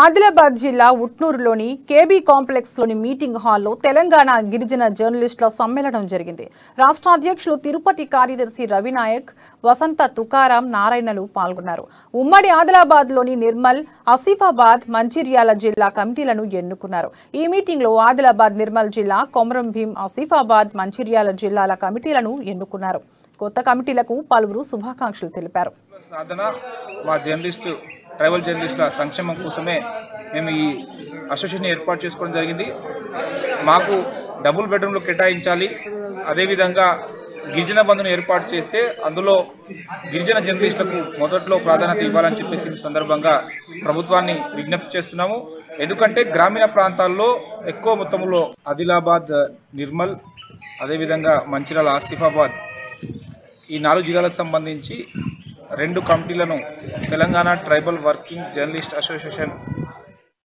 ఆదిలాబాద్ జిల్లా ఉట్నూరులోని KB కాంప్లెక్స్లోని meeting హాల్లో తెలంగాణ గిరిజన జర్నలిస్టుల సమ్మేళనం జరిగింది. రాష్ట్ర అధ్యక్షులు తిరుపతి కార్యదర్శి రవినాయక్, వసంత తుకారాం నారాయణలు పాల్గొన్నారు. ఉమ్మడి ఆదిలాబాద్లోని నిర్మల్, ఆసిఫాబాద్, మంచిర్యాల జిల్లా కమిటీలను ఎన్నుకున్నారు. ఈ మీటింగ్లో ఆదిలాబాద్, నిర్మల్ జిల్లా, కొమరం భీం, ఆసిఫాబాద్, మంచిర్యాల జిల్లాల కమిటీలను ఎన్నుకున్నారు. కొత్త కమిటీలకు పలువురు శుభాకాంక్షలు తెలిపారు. ట్రైబల్ జర్నలిస్టుల సంక్షేమం కోసమే మేము ఈ అసోసియేషన్ ఏర్పాటు చేసుకోవడం జరిగింది. మాకు డబుల్ బెడ్రూమ్లు కేటాయించాలి, అదేవిధంగా గిరిజన బంధును ఏర్పాటు చేస్తే అందులో గిరిజన జర్నలిస్టులకు మొదట్లో ప్రాధాన్యత ఇవ్వాలని చెప్పేసి ఈ సందర్భంగా ప్రభుత్వాన్ని విజ్ఞప్తి చేస్తున్నాము. ఎందుకంటే గ్రామీణ ప్రాంతాల్లో ఎక్కువ మొత్తంలో ఆదిలాబాద్, నిర్మల్, అదేవిధంగా మంచిర్యాల, ఆసిఫాబాద్ ఈ 4 జిల్లాలకు సంబంధించి 2 కమిటీలను Telangana tribal working journalist association